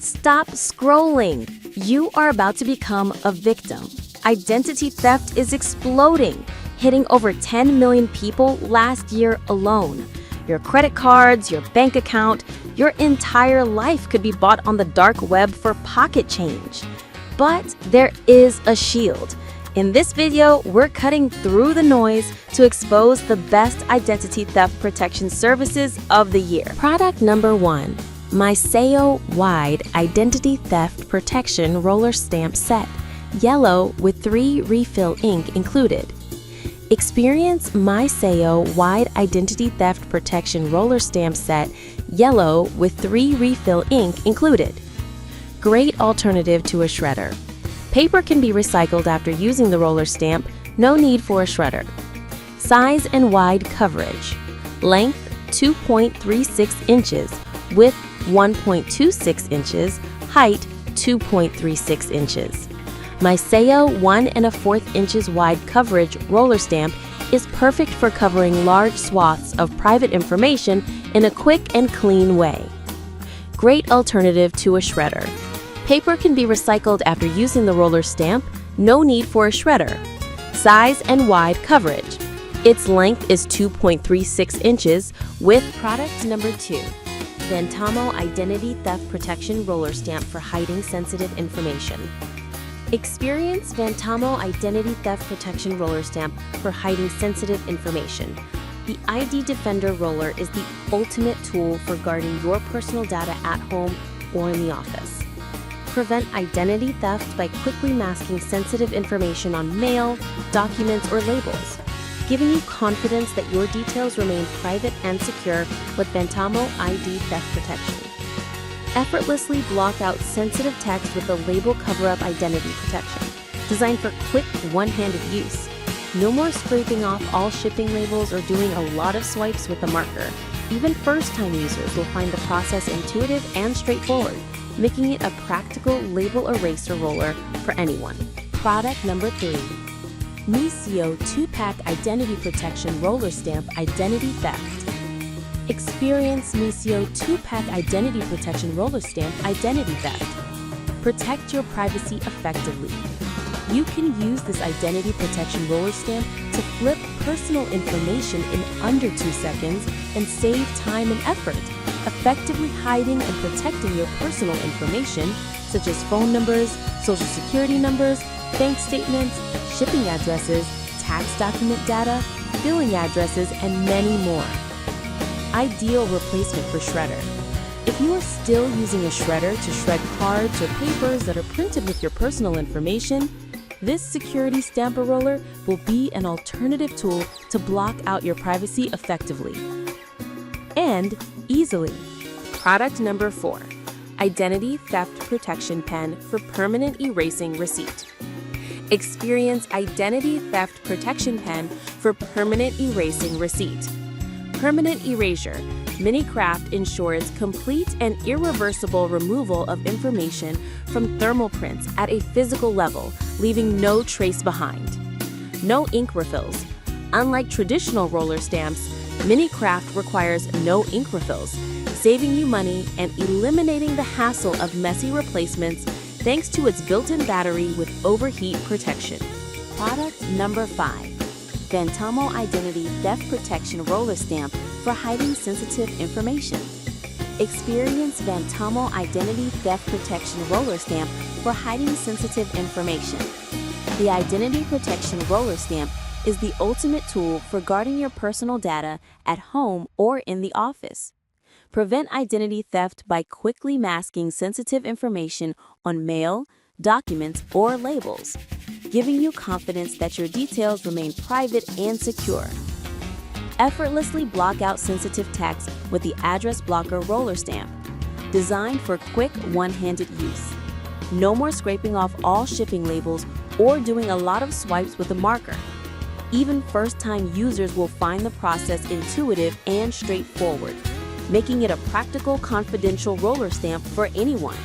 Stop scrolling. You are about to become a victim. Identity theft is exploding, hitting over 10 million people last year alone. Your credit cards, your bank account, your entire life could be bought on the dark web for pocket change. But there is a shield. In this video, we're cutting through the noise to expose the best identity theft protection services of the year. Product number 1. Miseyo Wide Identity Theft Protection Roller Stamp Set, yellow with 3 refill ink included. Experience Miseyo Wide Identity Theft Protection Roller Stamp Set, yellow with 3 refill ink included. Great alternative to a shredder. Paper can be recycled after using the roller stamp, no need for a shredder. Size and wide coverage. Length 2.36 inches, width 1.26 inches, height 2.36 inches. Miseyo 1 1/4 inches wide coverage roller stamp is perfect for covering large swaths of private information in a quick and clean way. Great alternative to a shredder. Paper can be recycled after using the roller stamp, no need for a shredder. Size and wide coverage. Its length is 2.36 inches, with product number 2. Vantamo Identity Theft Protection Roller Stamp for hiding sensitive information. Experience Vantamo Identity Theft Protection Roller Stamp for hiding sensitive information. The ID Defender Roller is the ultimate tool for guarding your personal data at home or in the office. Prevent identity theft by quickly masking sensitive information on mail, documents, or labels, giving you confidence that your details remain private and secure with Vantamo ID Theft Protection. Effortlessly block out sensitive text with a label cover-up identity protection, designed for quick, one-handed use. No more scraping off all shipping labels or doing a lot of swipes with a marker. Even first-time users will find the process intuitive and straightforward, making it a practical label eraser roller for anyone. Product number 3. Miseyo 2-Pack Identity Protection Roller Stamp Identity Theft. Experience Miseyo 2-Pack Identity Protection Roller Stamp Identity Theft. Protect your privacy effectively. You can use this identity protection roller stamp to flip personal information in under 2 seconds and save time and effort, effectively hiding and protecting your personal information, such as phone numbers, social security numbers, bank statements, shipping addresses, tax document data, billing addresses, and many more. Ideal replacement for shredder. If you are still using a shredder to shred cards or papers that are printed with your personal information, this security stamper roller will be an alternative tool to block out your privacy effectively and easily. Product number 4. Identity Theft Protection Pen for permanent erasing receipt. Experience Identity Theft Protection Pen for permanent erasing receipt. Permanent erasure. Minicraft ensures complete and irreversible removal of information from thermal prints at a physical level, leaving no trace behind. No ink refills. Unlike traditional roller stamps, Minicraft requires no ink refills, saving you money and eliminating the hassle of messy replacements thanks to its built-in battery with overheat protection. Product number 5. Vantamo Identity Theft Protection Roller Stamp for hiding sensitive information. Experience Vantamo Identity Theft Protection Roller Stamp for hiding sensitive information. The Identity Protection Roller Stamp is the ultimate tool for guarding your personal data at home or in the office. Prevent identity theft by quickly masking sensitive information on mail, documents, or labels, giving you confidence that your details remain private and secure. Effortlessly block out sensitive text with the Address Blocker Roller Stamp, designed for quick, one-handed use. No more scraping off all shipping labels or doing a lot of swipes with a marker. Even first-time users will find the process intuitive and straightforward, making it a practical, confidential roller stamp for anyone.